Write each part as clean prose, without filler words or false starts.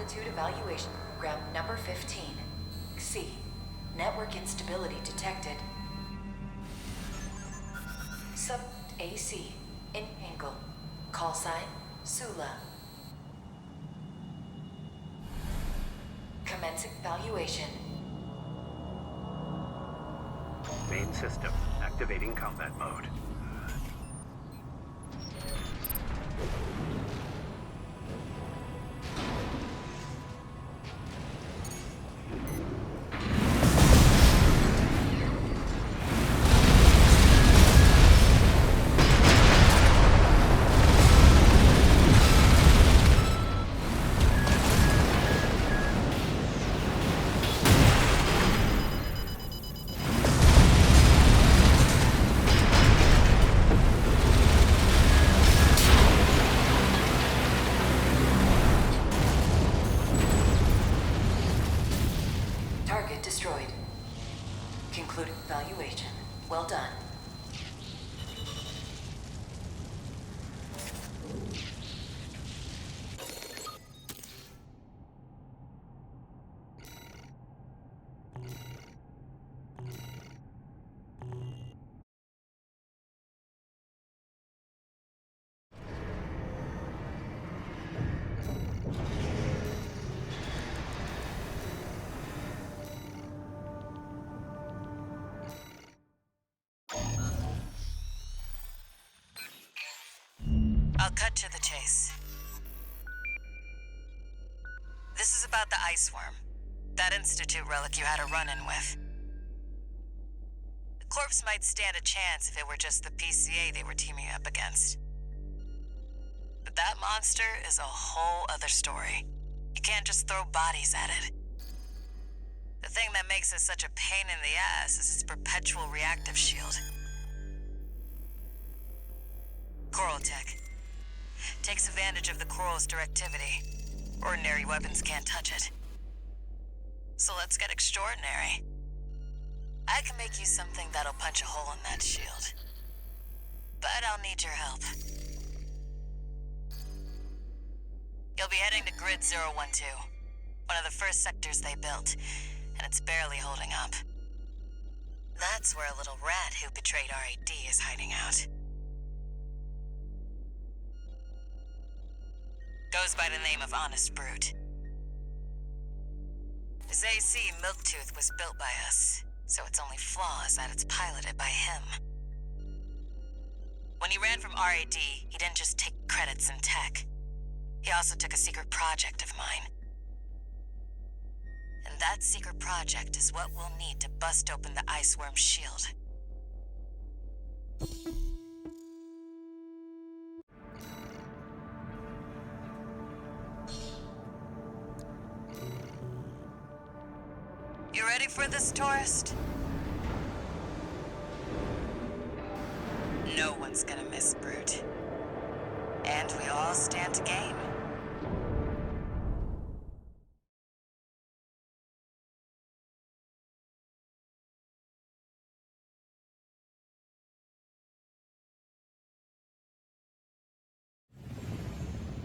Altitude Evaluation Program number 15. C. Network instability detected. Sub AC. In angle. Call sign Sula. Commencing evaluation. Main system activating combat mode. Target destroyed. Concluding evaluation. Well done. I'll cut to the chase. This is about the ice worm. That Institute relic you had a run-in with. The corpse might stand a chance if it were just the PCA they were teaming up against. But that monster is a whole other story. You can't just throw bodies at it. The thing that makes it such a pain in the ass is its perpetual reactive shield. Coral tech. Takes advantage of the coral's directivity. Ordinary weapons can't touch it. So let's get extraordinary. I can make you something that'll punch a hole in that shield. But I'll need your help. You'll be heading to Grid 012, one of the first sectors they built, and it's barely holding up. That's where a little rat who betrayed RAD is hiding out. Goes by the name of Honest Brute. His AC Milktooth was built by us, so its only flaw is that it's piloted by him. When he ran from RAD, he didn't just take credits in tech. He also took a secret project of mine. And that secret project is what we'll need to bust open the ice worm's shield. You ready for this, tourist? No one's gonna miss Brute. And we all stand to gain.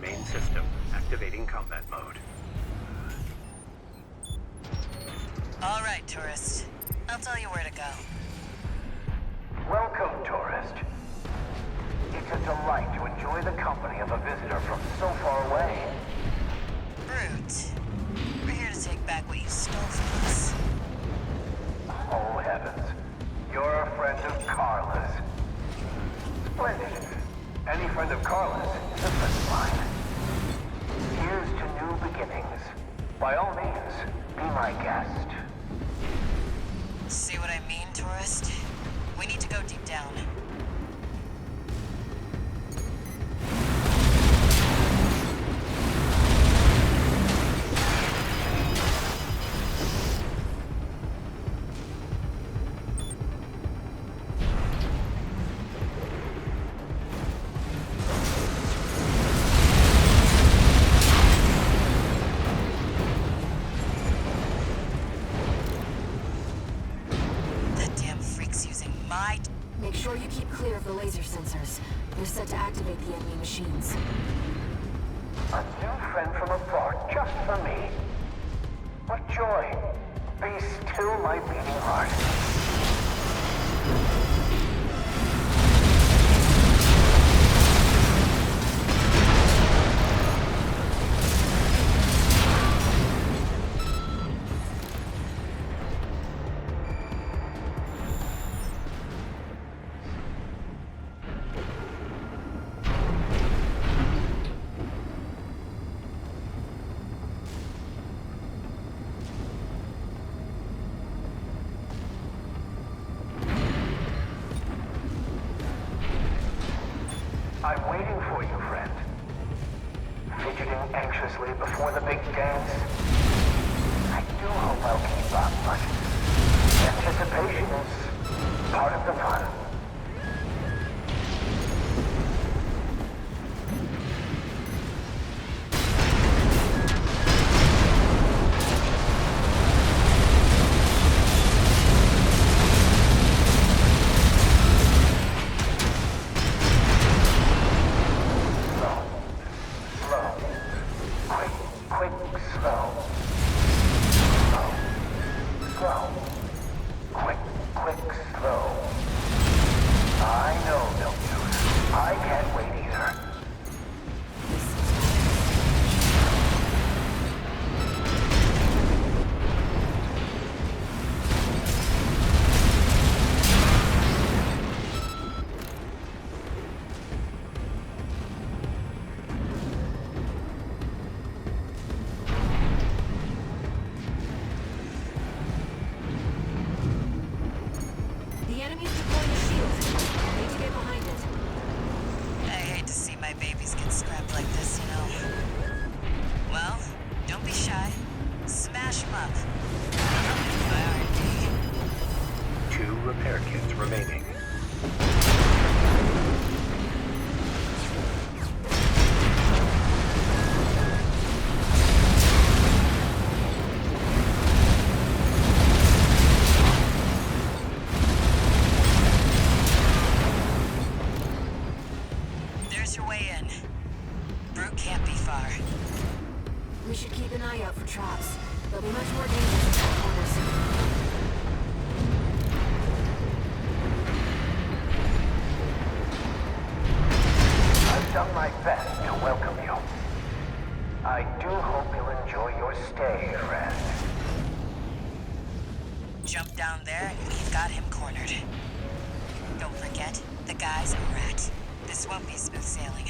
Main system activating combat mode. All right, tourist. I'll tell you where to go. Welcome, tourist. It's a delight to enjoy the company of a visitor from so far away. Brute, we're here to take back what you stole from us. Oh, heavens. You're a friend of Carla's. Splendid. Any friend of Carla's is a friend of mine. Here's to new beginnings. By all means, be my guest. See what I mean, tourist? We need to go deep down. Make sure you keep clear of the laser sensors. They're set to activate the enemy machines. A new friend from afar, just for me. What joy. Be still, my beating heart. I'm waiting for you, friend. Fidgeting anxiously before the big dance. I do hope I'll keep up, but anticipation is part of the fun. Repair kits remaining. There's your way in. Brute can't be far. We should keep an eye out for traps. They'll be much more dangerous in tight corners. Done my best to welcome you. I do hope you'll enjoy your stay, friend. Jump down there and we've got him cornered. Don't forget, the guy's a rat. This won't be smooth sailing.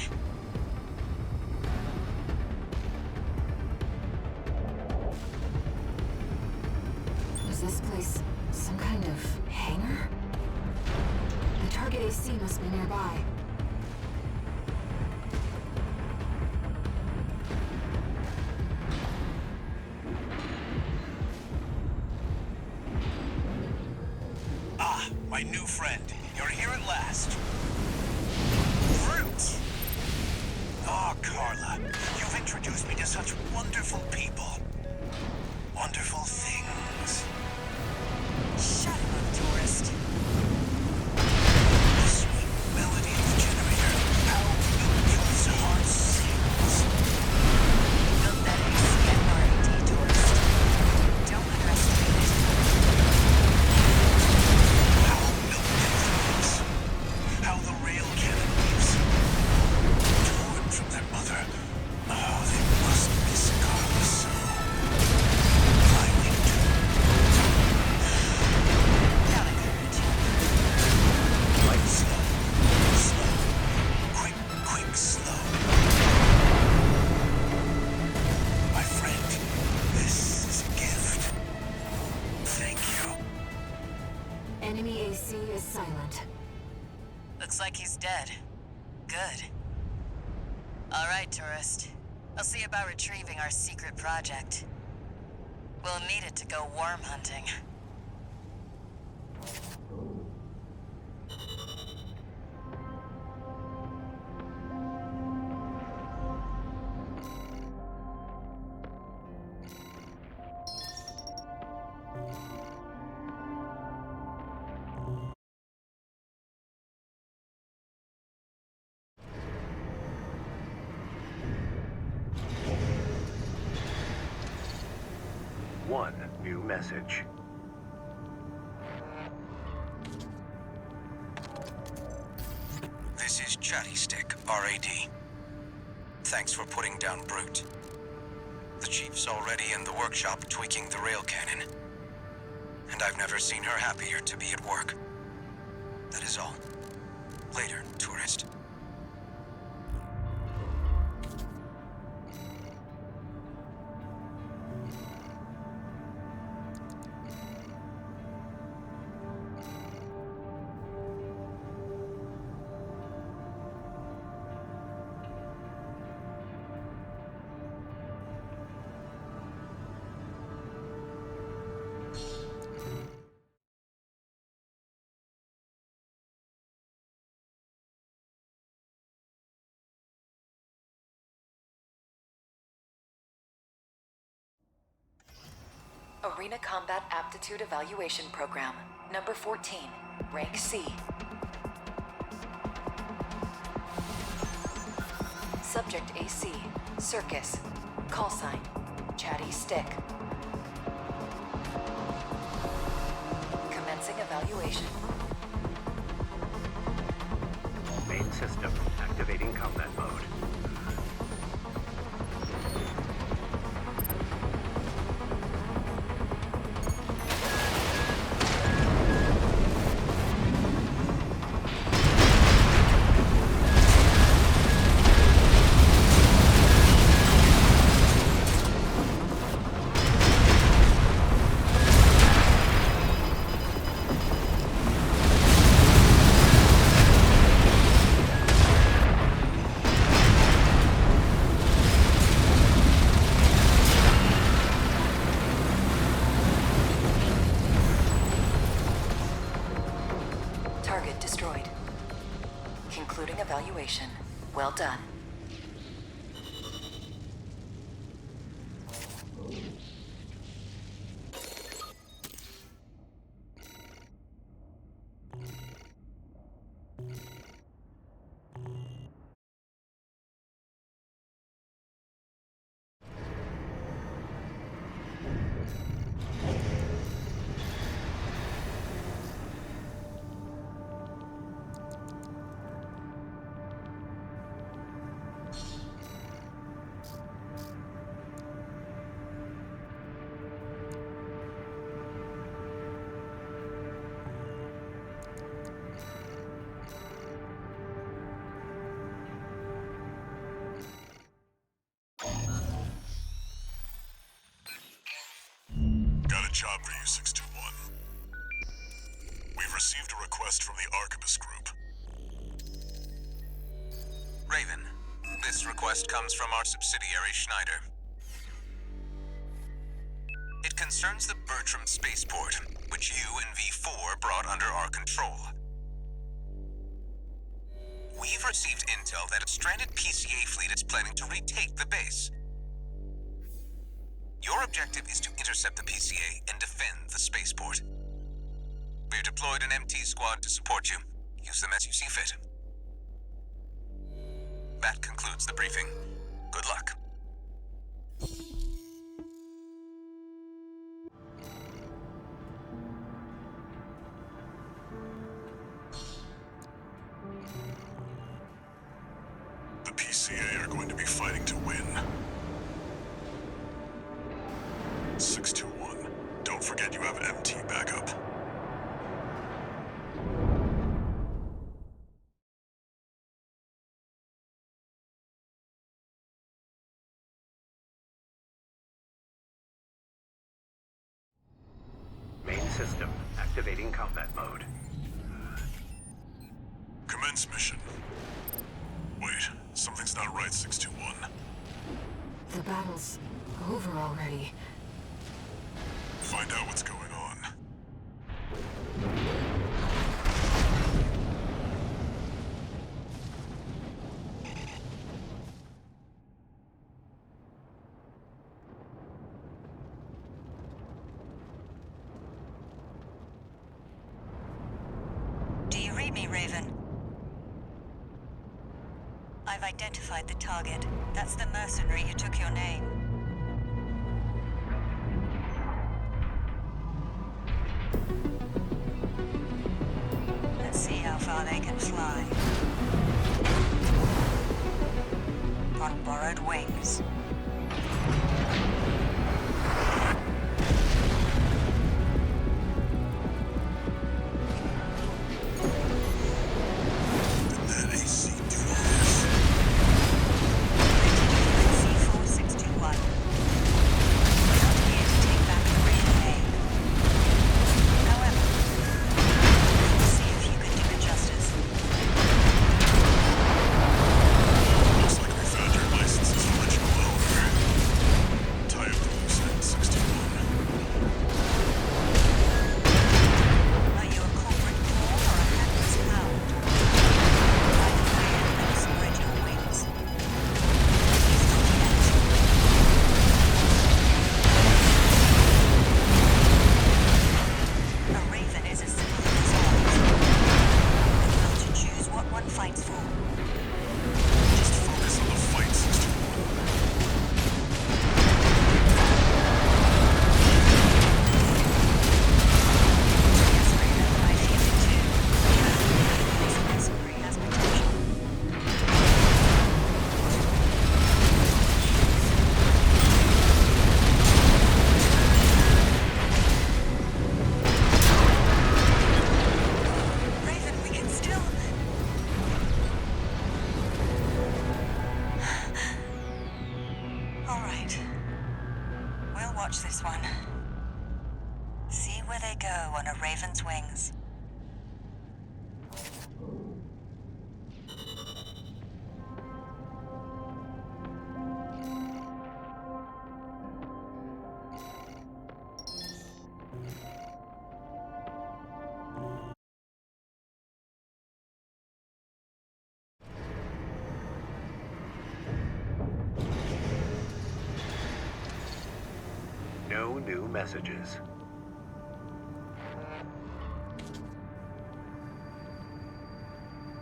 Is this place some kind of hangar? The target AC must be nearby. My new friend, you're here at last. Fruit! Oh, Carla, you've introduced me to such wonderful people. Wonderful things. Shut up, tourist. The sweet melody of the generator. How Milton's heart sings. Built that AC at R&D, tourist. Don't underestimate it. How the rail cannon leaves. Torn from their mother. Oh, they must miss Carla so. I will too. Not encourage. Like slow. Slow. Quick, slow. My friend, this is a gift. Thank you. Enemy AC is silent. Looks like he's dead. Good. All right, tourist. I'll see about retrieving our secret project. We'll need it to go worm hunting. message. This is Chatty Stick, RAD. Thanks for putting down Brute. The Chief's already in the workshop tweaking the rail cannon. And I've never seen her happier to be at work. That is all. Later, tourist. Arena Combat Aptitude Evaluation Program, number 14, rank C. Subject AC, Circus. Call sign, Chatty Stick. Commencing evaluation. Main system activating combat mode. Target destroyed. Concluding evaluation. Well done. Got a job for you, 621. We've received a request from the Arquebus Group. Raven, this request comes from our subsidiary Schneider. It concerns the Bertram spaceport, which you and V4 brought under our control. We've received intel that a stranded PCA fleet is planning to retake the base. Your objective is to intercept the PCA and defend the spaceport. We've deployed an MT squad to support you. Use them as you see fit. That concludes the briefing. Good luck. The PCA are going to be fighting to win. 621, don't forget you have MT backup. Main system activating combat mode. Commence mission. Wait, something's not right, 621. The battle's over already. Find out what's going on. Do you read me, Raven? I've identified the target. That's the mercenary who took your name. far they can fly. On borrowed wings. That AC do all this. C4621. Not here to take back the Raven name. However, we'll see if you can do it justice. Looks like we found your license's original owner. Tie up the loose end, 61. Are you a corporate pawn or a hapless hound? Either way, and spread your wings. He's not yet. A raven is as simple as ours. And well to choose what one fights for. Just focus on the fight, 61. Yes, Raven, I feel it too. This messenger has potential. Raven, we can still... All right. We'll watch this one. See where they go on a raven's wings. No new messages.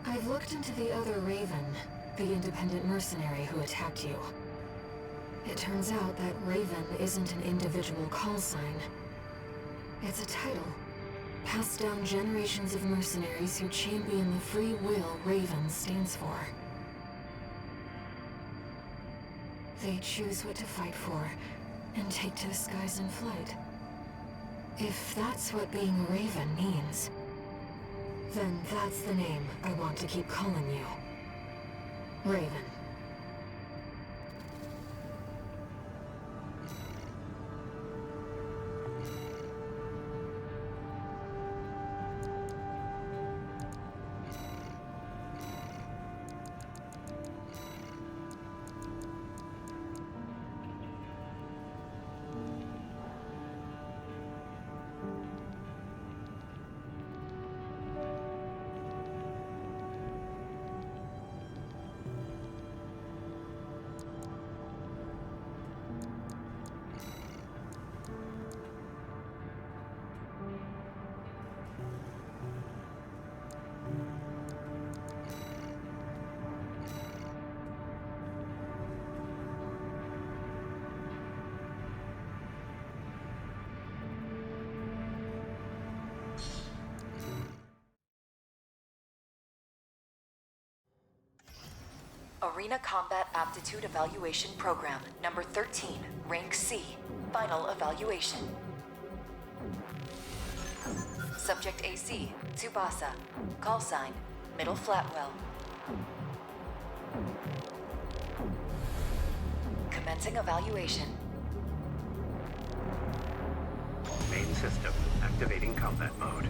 I've looked into the other Raven, the independent mercenary who attacked you. It turns out that Raven isn't an individual call sign. It's a title, passed down generations of mercenaries who champion the free will Raven stands for. They choose what to fight for, and take to the skies in flight. If that's what being a Raven means, then that's the name I want to keep calling you. Raven. Arena Combat Aptitude Evaluation Program, number 13, rank C, final evaluation. Subject AC, Tsubasa. Call sign, Middle Flatwell. Commencing evaluation. Main system activating combat mode.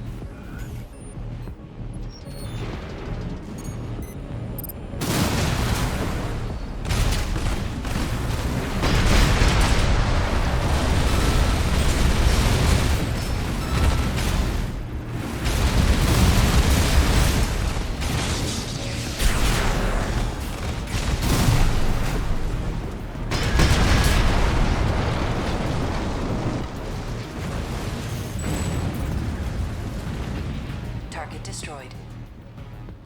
Target destroyed.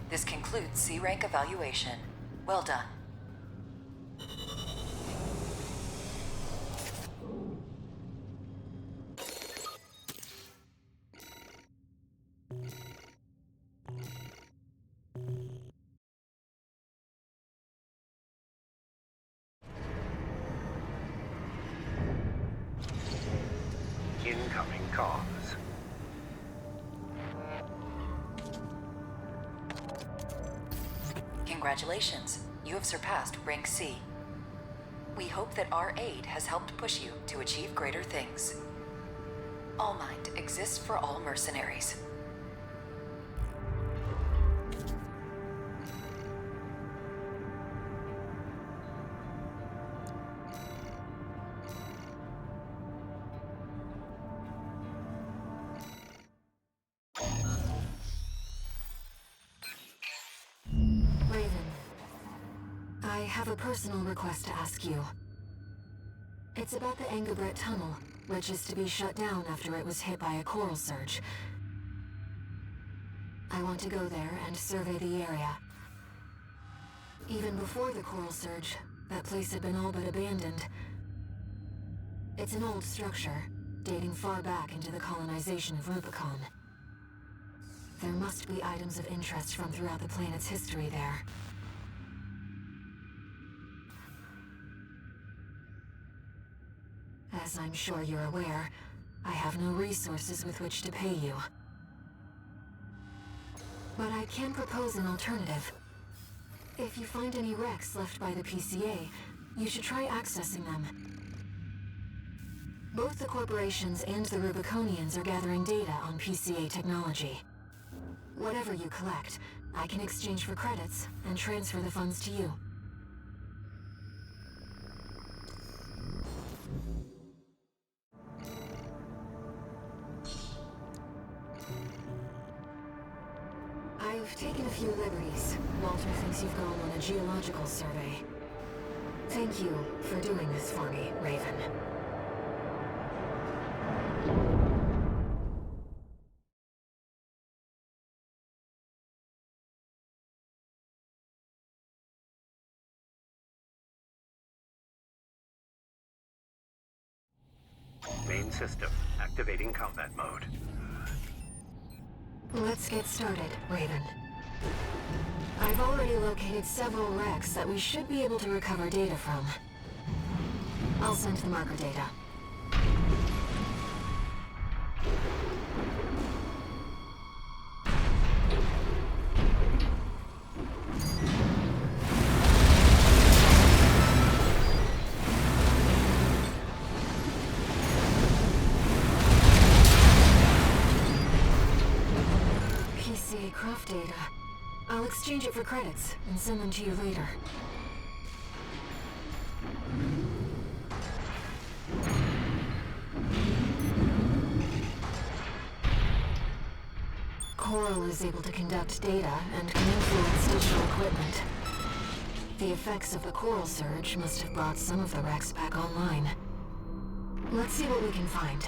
This concludes C-rank evaluation. Well done. Congratulations, you have surpassed rank C. We hope that our aid has helped push you to achieve greater things. All Mind exists for all mercenaries. Raven, I have a personal request to ask you. It's about the Engabret Tunnel, which is to be shut down after it was hit by a coral surge. I want to go there and survey the area. Even before the coral surge, that place had been all but abandoned. It's an old structure, dating far back into the colonization of Rubicon. There must be items of interest from throughout the planet's history there. As I'm sure you're aware, I have no resources with which to pay you. But I can propose an alternative. If you find any wrecks left by the PCA, you should try accessing them. Both the corporations and the Rubiconians are gathering data on PCA technology. Whatever you collect, I can exchange for credits and transfer the funds to you. I've taken a few liberties. Walter thinks you've gone on a geological survey. Thank you for doing this for me, Raven. Main system. Activating combat mode. Let's get started, Raven. I've already located several wrecks that we should be able to recover data from. I'll send the marker data. PCA craft data. I'll exchange it for credits and send them to you later. Coral is able to conduct data and can influence digital equipment. The effects of the coral surge must have brought some of the wrecks back online. Let's see what we can find.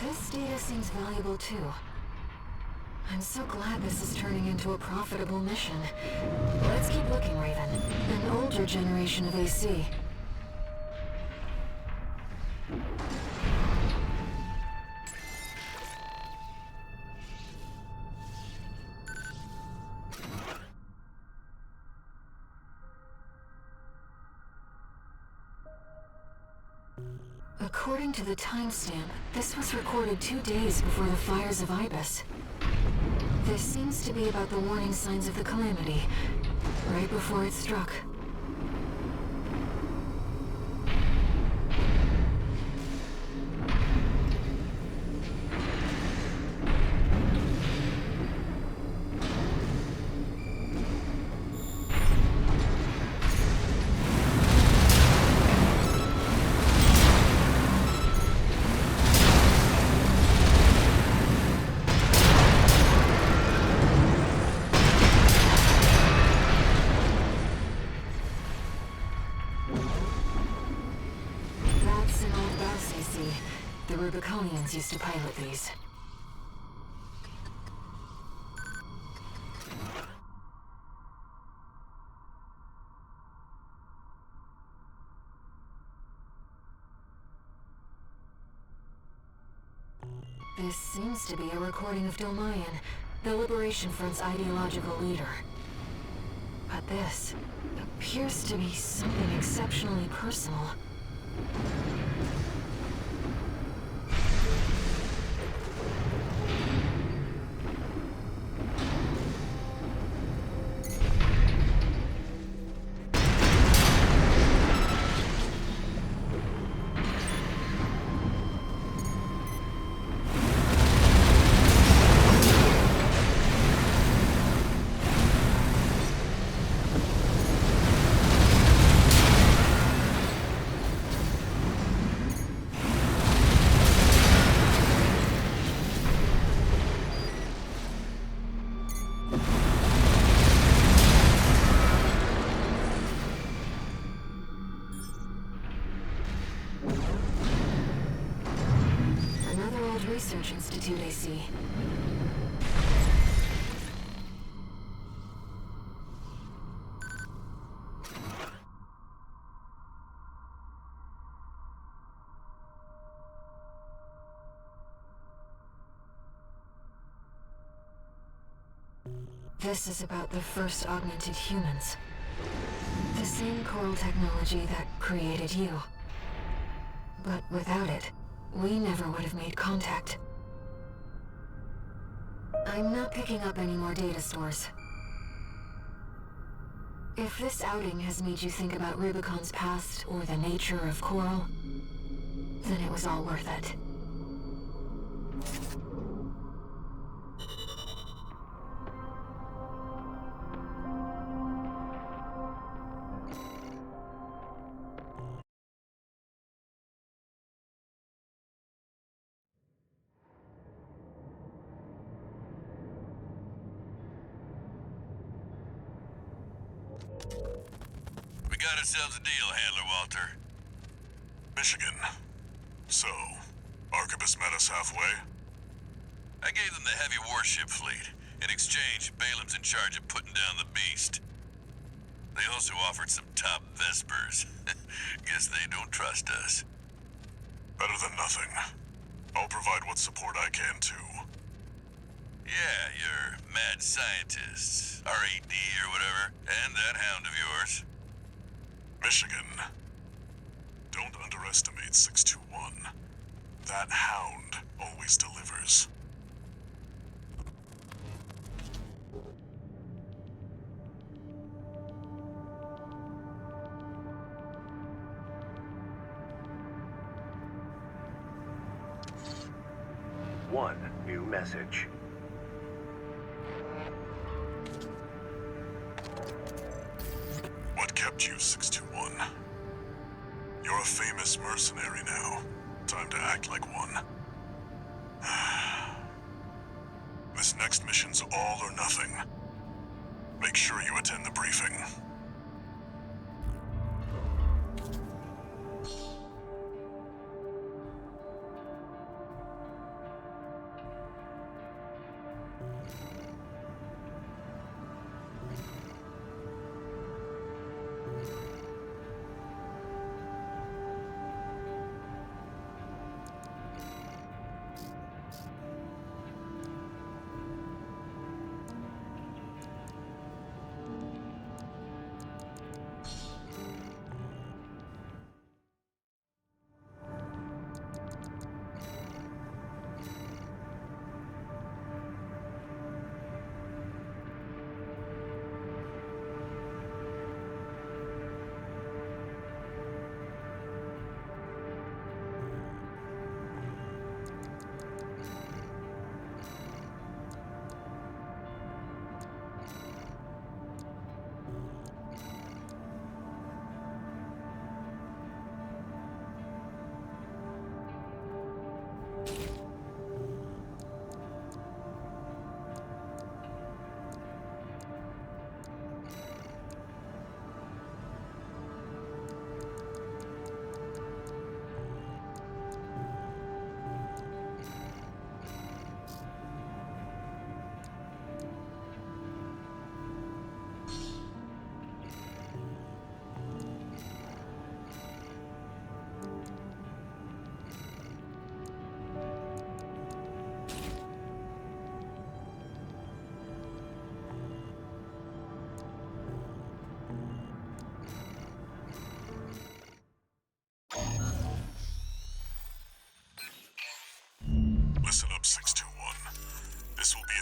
This data seems valuable too. I'm so glad this is turning into a profitable mission. Let's keep looking, Raven. An older generation of AC. According to the timestamp, this was recorded 2 days before the fires of Ibis. This seems to be about the warning signs of the calamity, right before it struck. AC. The Rubiconians used to pilot these. This seems to be a recording of Domayan, the Liberation Front's ideological leader. But this appears to be something exceptionally personal. Research Institute, I see. This is about the first augmented humans. The same coral technology that created you. But without it, we never would have made contact. I'm not picking up any more data stores. If this outing has made you think about Rubicon's past or the nature of Coral, then it was all worth it. We got ourselves a deal, Handler Walter. Michigan. So, Arquebus met us halfway? I gave them the heavy warship fleet. In exchange, Balam's in charge of putting down the beast. They also offered some top Vespers. Guess they don't trust us. Better than nothing. I'll provide what support I can, too. Yeah, your mad scientists, RAD or whatever, and that hound of yours. Michigan. Don't underestimate 621. That hound always delivers. One new message. What kept you, 621? You're a famous mercenary now. Time to act like one. This next mission's all or nothing. Make sure you attend the briefing.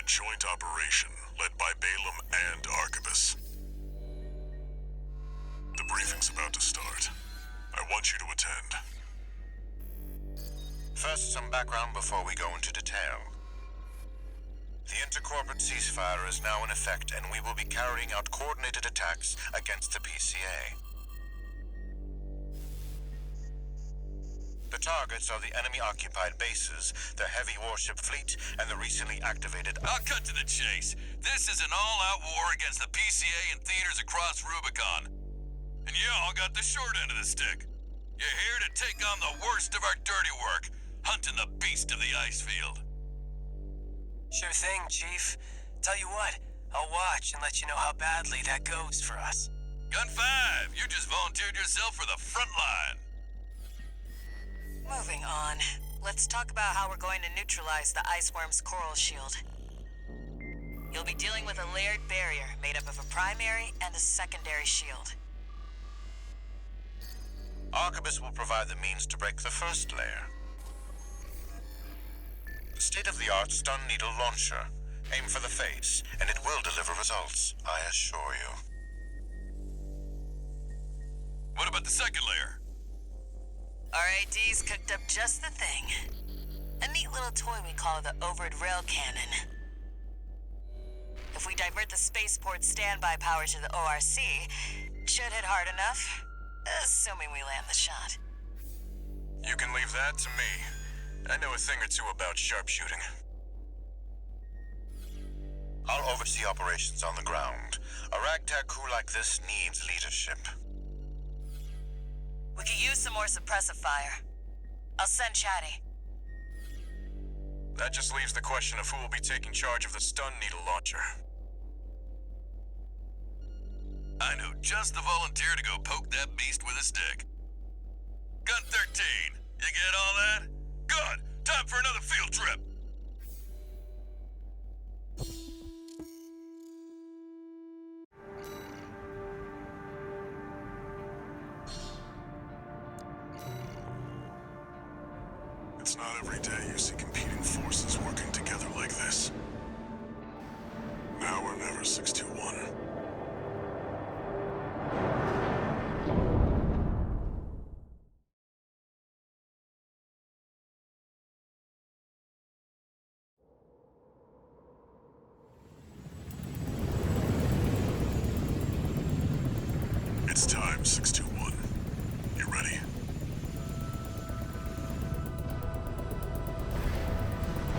a joint operation led by Balaam and Arquebus. The briefing's about to start. I want you to attend. First, some background before we go into detail. The intercorporate ceasefire is now in effect, and we will be carrying out coordinated attacks against the PCA. The targets are the enemy-occupied bases, the heavy warship fleet, and the recently activated... I'll cut to the chase. This is an all-out war against the PCA and theaters across Rubicon. And y'all got the short end of the stick. You're here to take on the worst of our dirty work, hunting the beast of the ice field. Sure thing, Chief. Tell you what, I'll watch and let you know how badly that goes for us. Gun 5, you just volunteered yourself for the front line. Moving on. Let's talk about how we're going to neutralize the Iceworm's coral shield. You'll be dealing with a layered barrier made up of a primary and a secondary shield. Arquebus will provide the means to break the first layer. The state-of-the-art stun needle launcher. Aim for the face, and it will deliver results, I assure you. What about the second layer? RAD's cooked up just the thing. A neat little toy we call the overhead rail cannon. If we divert the spaceport's standby power to the ORC, it should hit hard enough, assuming we land the shot. You can leave that to me. I know a thing or two about sharpshooting. I'll oversee operations on the ground. A ragtag crew like this needs leadership. We could use some more suppressive fire. I'll send Chatty. That just leaves the question of who will be taking charge of the stun needle launcher. I know just the volunteer to go poke that beast with a stick. Gun 13, you get all that? Good! Time for another field trip! It's not every day you see competing forces working together like this. Now or never, 621. It's time, 621. You ready?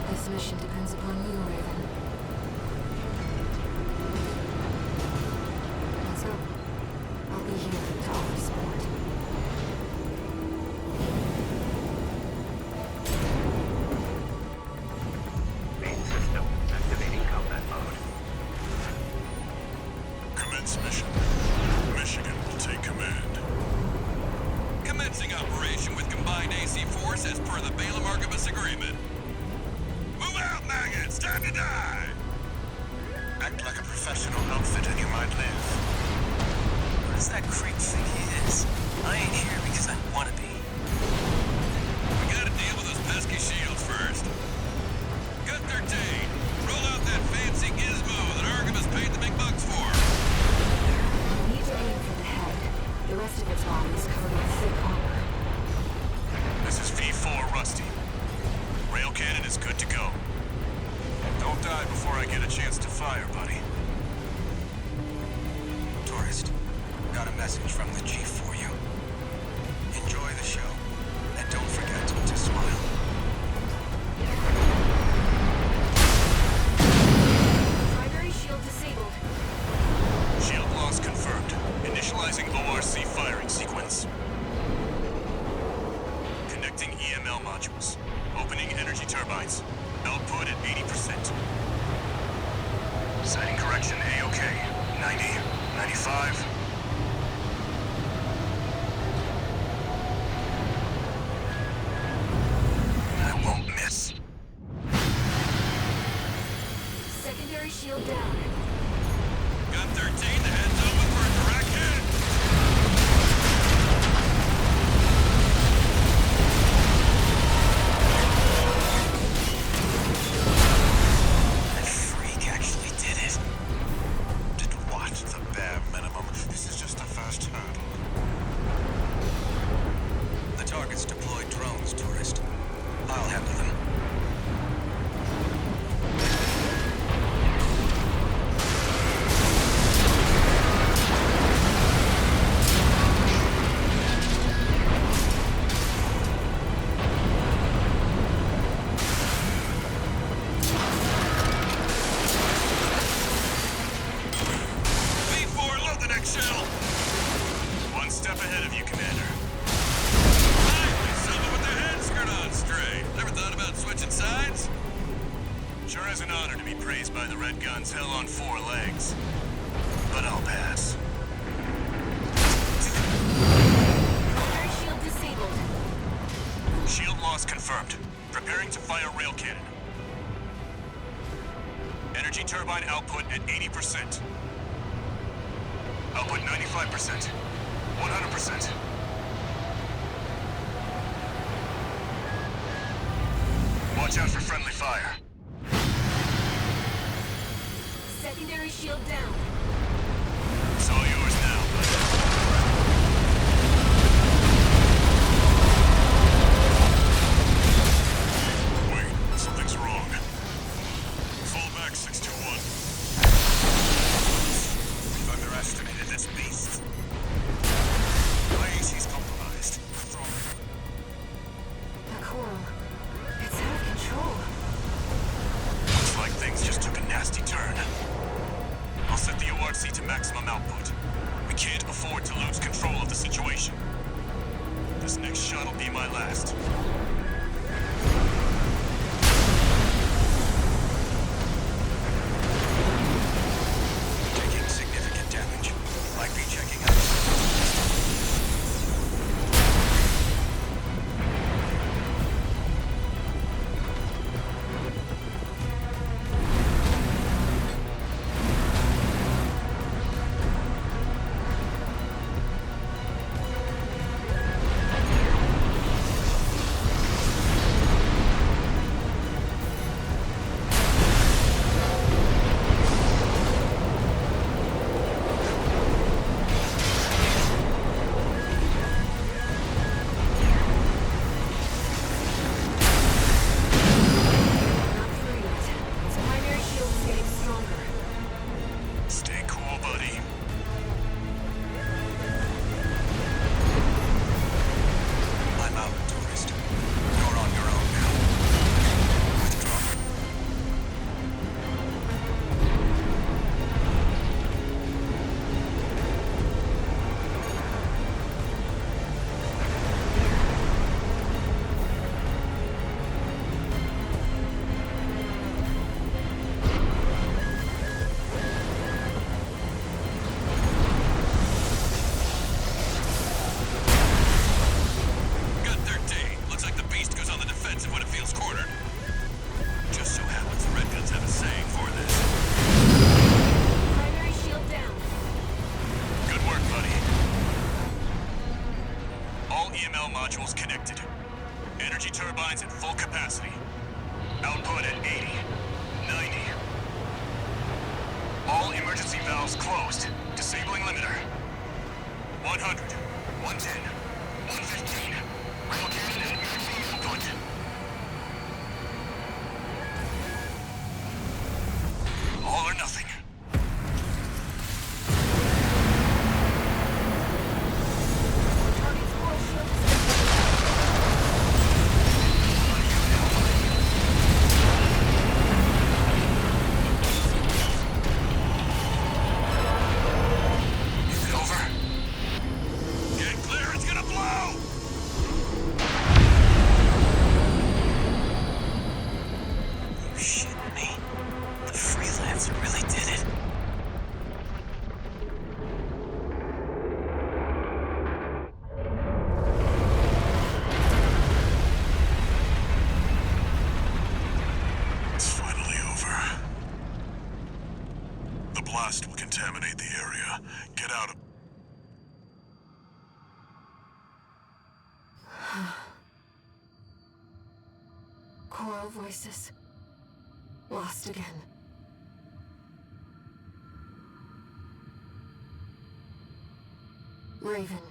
This mission depends upon you, Raven. Let's go. I'll be here to offer support. Main system activating combat mode. Commence mission. Michigan will take command. Commencing operation with combined AC force as per the Balaam-Arquebus agreement. Move out, maggots! Time to die! Act like a professional outfit and you might live. What does that creep think he is? I ain't here because I want to be. We gotta deal with those pesky shields first. Gun 13, roll out that fancy gizmo that Arquebus paid the big bucks for. You need to aim for the head. The rest of its body is covered with thick armor. This is V4 Rusty. Rail cannon is good to go. Don't die before I get a chance to fire, buddy. Tourist, got a message from the Chief for you. Enjoy the show, and don't forget to smile. Primary shield disabled. Shield loss confirmed. Initializing ORC firing sequence. Connecting EML modules. Opening energy turbines. Output at 80%. Sighting correction A-OK. 90, 95. I won't miss. Secondary shield down. Gun 13, the head's open for a direct hit. up ahead of you, Commander. Finally, someone with their head skirt on straight. Never thought about switching sides? Sure is an honor to be praised by the Red Guns hell on 4 legs. But I'll pass. Primary shield disabled. Shield loss confirmed. Preparing to fire rail cannon. Energy turbine output at 80%. Output 95%. 100%. Watch out for friendly fire. Secondary shield down. It's all yours now, buddy. Wait, something's wrong. Fall back, 621. We've underestimated this beast. My AC's compromised. The coral. It's out of control. Looks like things just took a nasty turn. I'll set the ORC to maximum output. We can't afford to lose control of the situation. This next shot will be my last. Taking significant damage. Might be checking out. Not through yet. Its primary shield's getting stronger. Stay cool, buddy. I'm out, tourist. You're on your own now. Withdraw. Got 13. Looks like the beast goes on the defensive when it feels cornered. Just so happens the Red Guns have a saying for this. Primary shield down. Good work, buddy. All EML modules connected. Energy turbines at full capacity. Output at 80, 90. All emergency valves closed. Disabling limiter. 100, 110, 115. Rail cannon at emergency input. All or nothing. Target's coral shield disabled. Is it over? Get clear, it's gonna blow! You shitting me? The freelancer really did it. It's finally over. The blast will contaminate the area. Get out of... Coral voices. Lost again. Raven.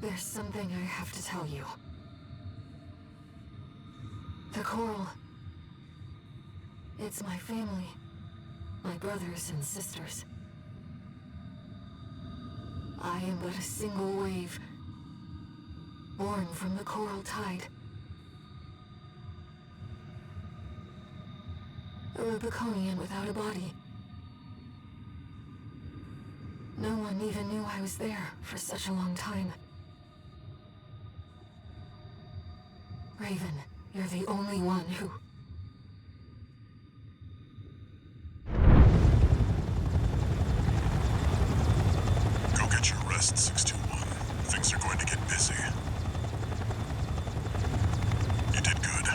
There's something I have to tell you. The coral. It's my family. My brothers and sisters. I am but a single wave, born from the coral tide. A Rubiconian without a body. No one even knew I was there for such a long time. Raven, you're the only one who... Go get your rest, 621. Things are going to get busy. You did good.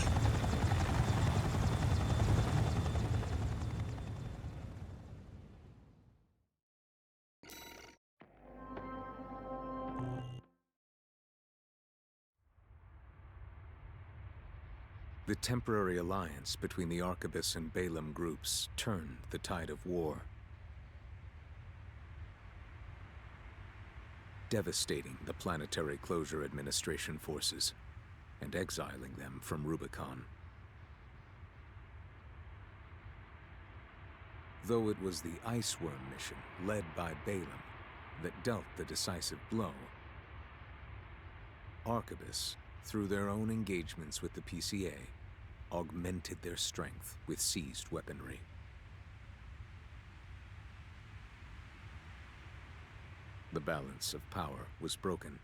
The temporary alliance between the Arquebus and Balaam groups turned the tide of war, devastating the Planetary Closure Administration forces and exiling them from Rubicon. Though it was the Iceworm mission led by Balaam that dealt the decisive blow, Arquebus, through their own engagements with the PCA, augmented their strength with seized weaponry. The balance of power was broken,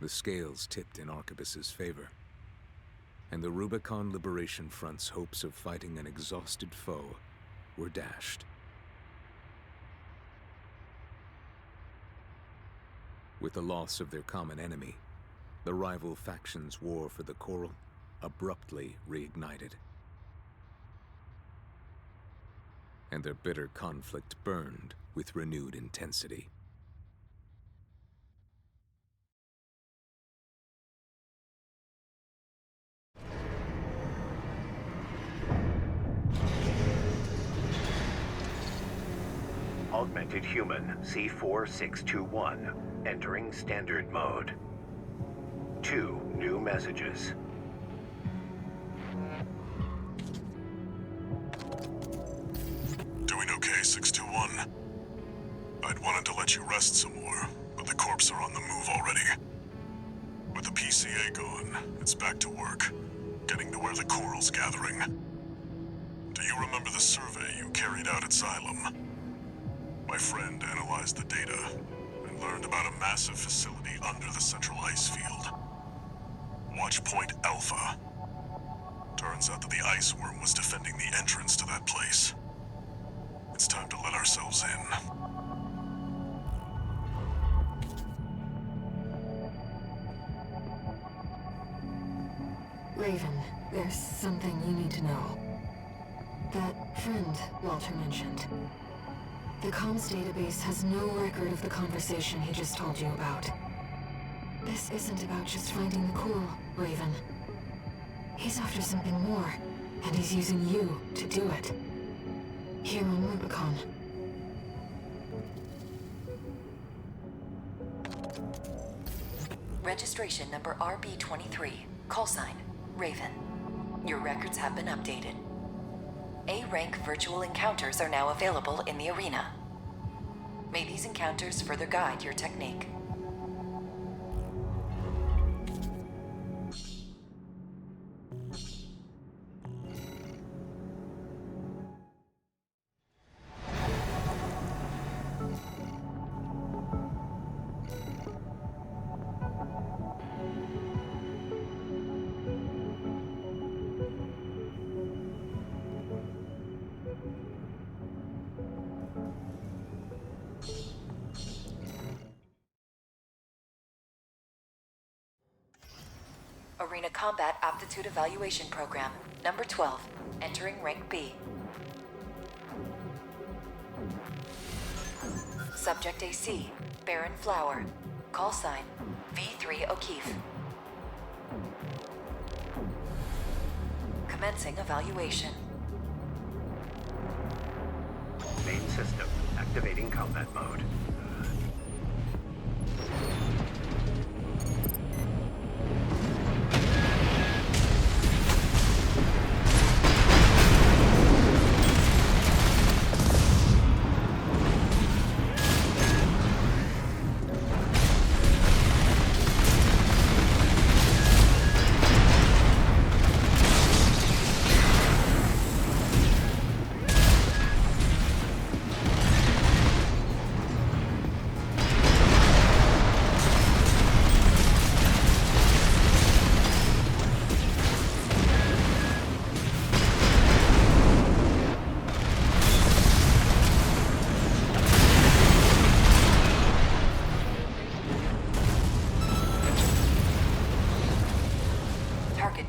the scales tipped in Arquebus's favor, and the Rubicon Liberation Front's hopes of fighting an exhausted foe were dashed. With the loss of their common enemy, the rival factions' war for the Coral abruptly reignited, and their bitter conflict burned with renewed intensity. Augmented Human C4621, entering Standard Mode. 2 new messages. Doing okay, 621? I'd wanted to let you rest some more, but the corps are on the move already. With the PCA gone, it's back to work, getting to where the Coral's gathering. Do you remember the survey you carried out at Xylem? My friend analyzed the data and learned about a massive facility under the central ice field. Watch Point Alpha. Turns out that the ice worm was defending the entrance to that place. It's time to let ourselves in. Raven, there's something you need to know. That friend Walter mentioned. The comms database has no record of the conversation he just told you about. This isn't about just finding the Coral, Raven. He's after something more, and he's using you to do it. Here on Rubicon. Registration number RB23, call sign, Raven. Your records have been updated. A-rank virtual encounters are now available in the arena. May these encounters further guide your technique. Arena Combat Aptitude Evaluation Program, number 12, entering rank B. Subject AC, Baron Flower, call sign, V3 O'Keefe. Commencing evaluation. Main system, activating combat mode.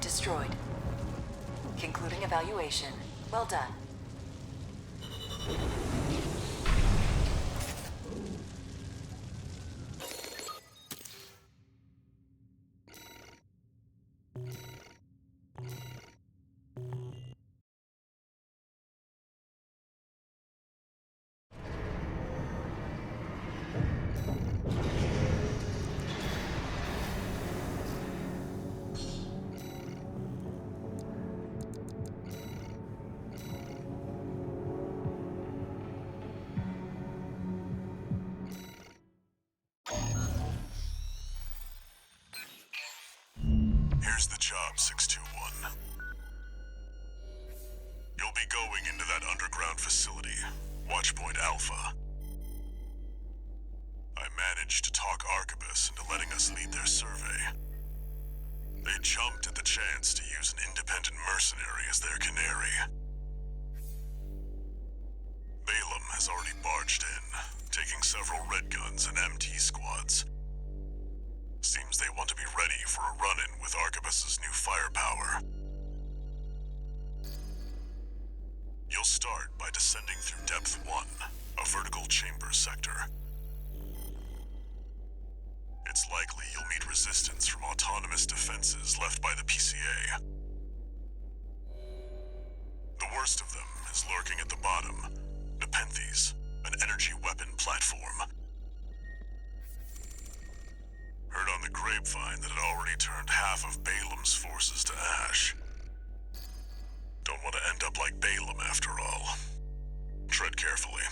destroyed. Concluding evaluation. Well done. Here's the job, 621. You'll be going into that underground facility, Watchpoint Alpha. I managed to talk Arquebus into letting us lead their survey. They jumped at the chance to use an independent mercenary as their canary. Balaam has already barged in, taking several red guns and MT squads. Seems they want to be ready for a run-in with Arquebus's new firepower. You'll start by descending through Depth 1, a vertical chamber sector. It's likely you'll meet resistance from autonomous defenses left by the PCA. The worst of them is lurking at the bottom, Nepenthes, an energy weapon platform. Heard on the grapevine that it already turned half of Balaam's forces to ash. Don't want to end up like Balaam after all. Tread carefully.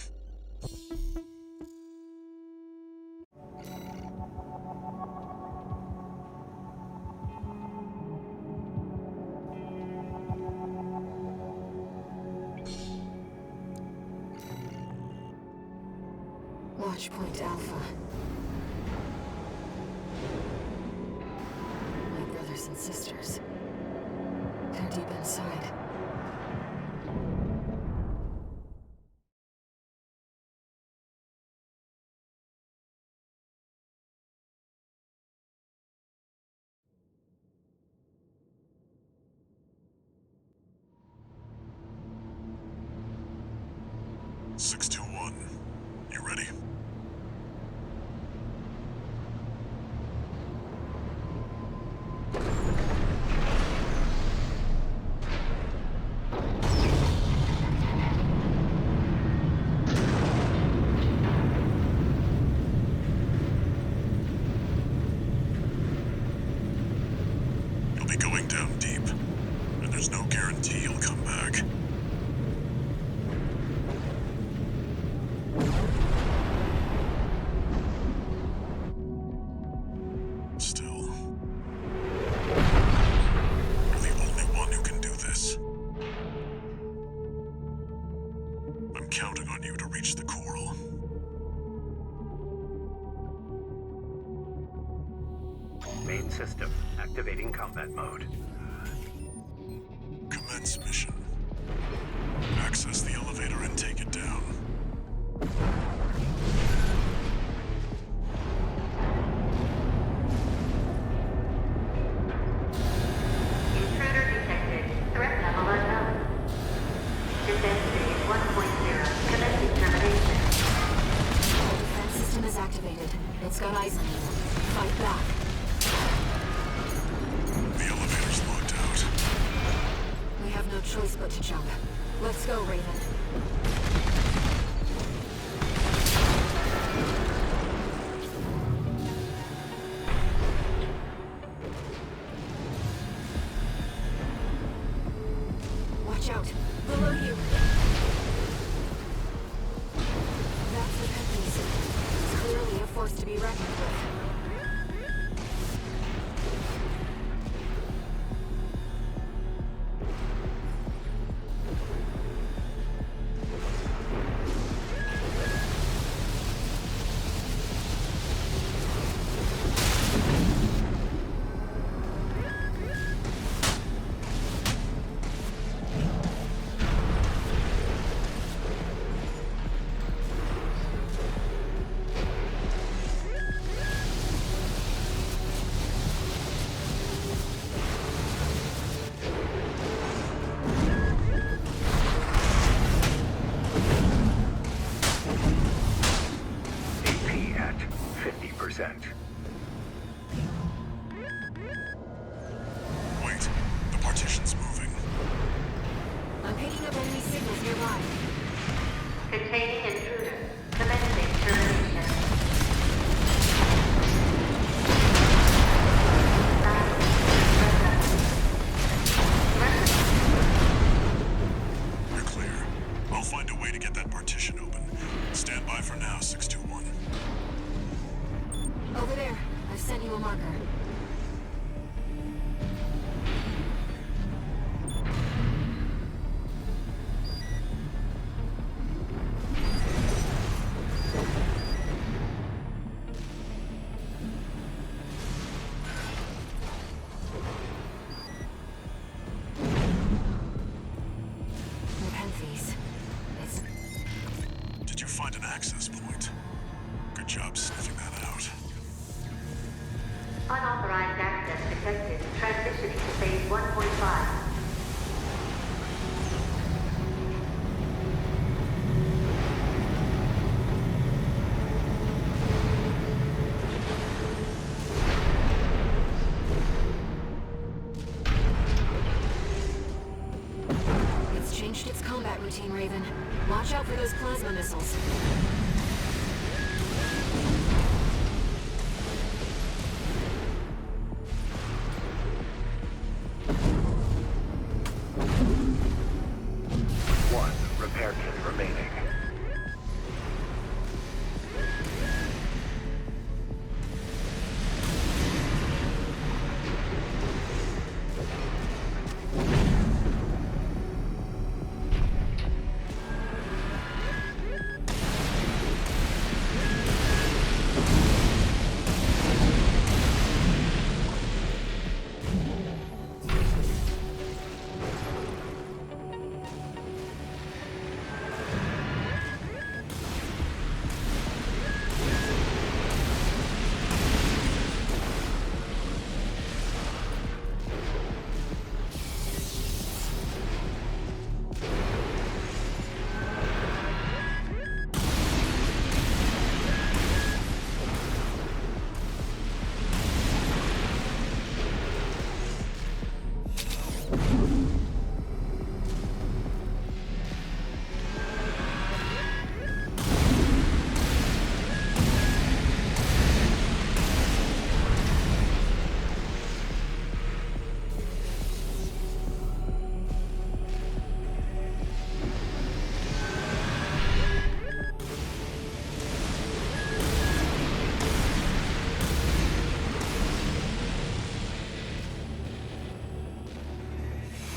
Watchpoint Alpha. My brothers and sisters. They're deep inside. You ready? You'll be going down deep, and there's no guarantee you'll come back. Still, you're the only one who can do this. I'm counting on you to reach the coral. Main system. Activating combat mode. Commence mission. Access the elevator and take it down. Intruder detected. Threat level unknown. Defense stage 1.0. Commencing termination. The defense system is activated. It's got eyes on you. Fight back. The elevator's locked out. We have no choice but to jump. Let's go, Raven. Watch out. Below you. That's the Nepenthes. It's clearly a force to be reckoned with. event. Wait, the partition's moving. I'm picking up enemy signals nearby. Containing intruder. Commencing termination. You're clear. I'll find a way to get that partition open. Stand by for now, 621. Over there. I've sent you a marker. Did you find an access point? Good job sniffing that out. Unauthorized access detected. Transitioning to phase 1.5. It's changed its combat routine, Raven. Watch out for those plasma missiles. One repair kit remaining.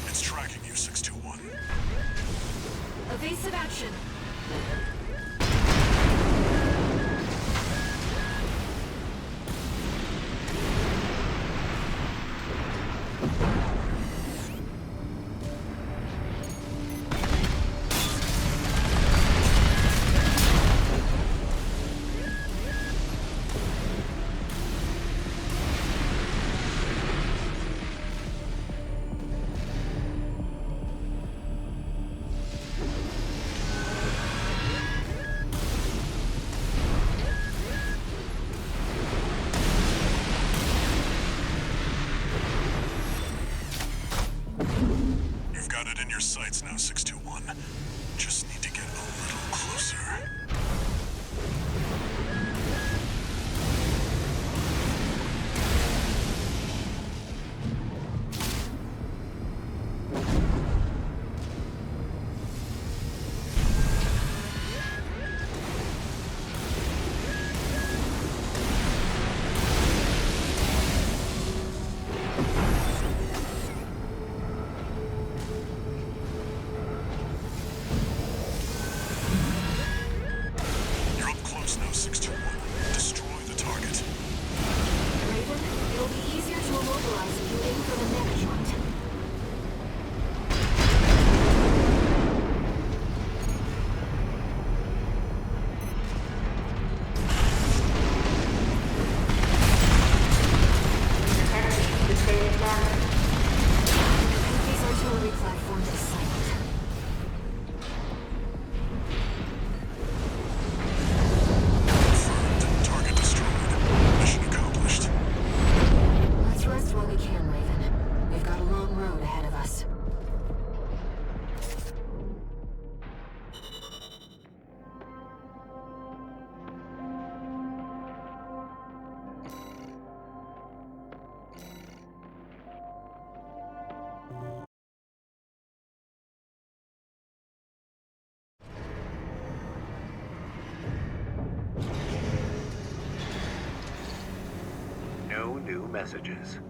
It's tracking you, 621. Evasive action. You've got it in your sights now, 621. Just need to get a little closer. You're up close now, 621. Destroy the target. Raven, it'll be easier to immobilize if you aim for the neck joint. Enemy sustaining damage. These artillery platform is silent. Confirmed. Target destroyed. Mission No new messages.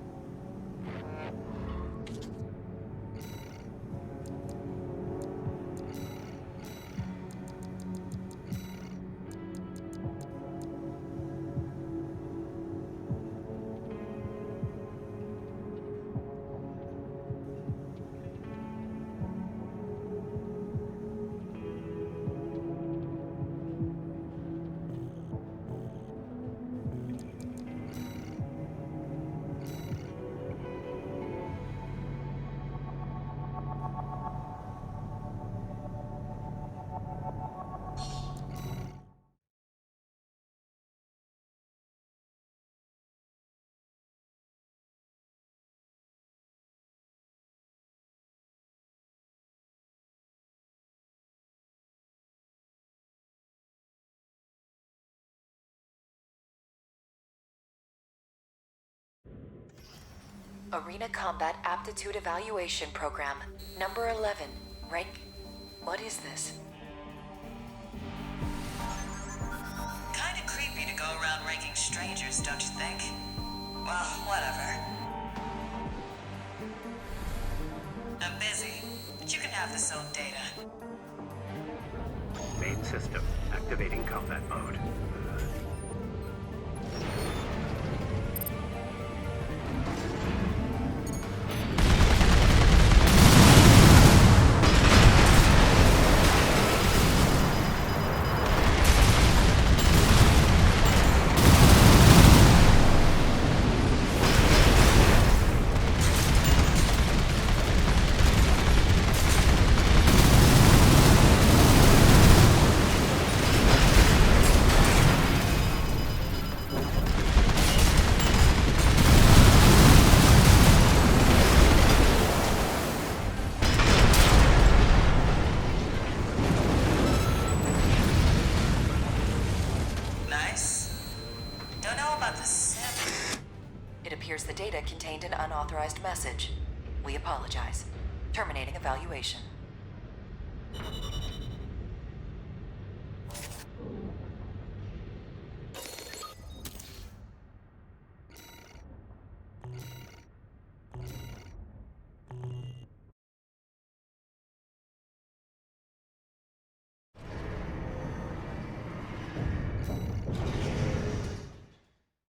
Arena Combat Aptitude Evaluation Program, number 11, rank... What is this? Kinda creepy to go around ranking strangers, don't you think? Well, whatever. I'm busy, but you can have this own data. Main system activating combat mode. It appears the data contained an unauthorized message. We apologize. Terminating evaluation.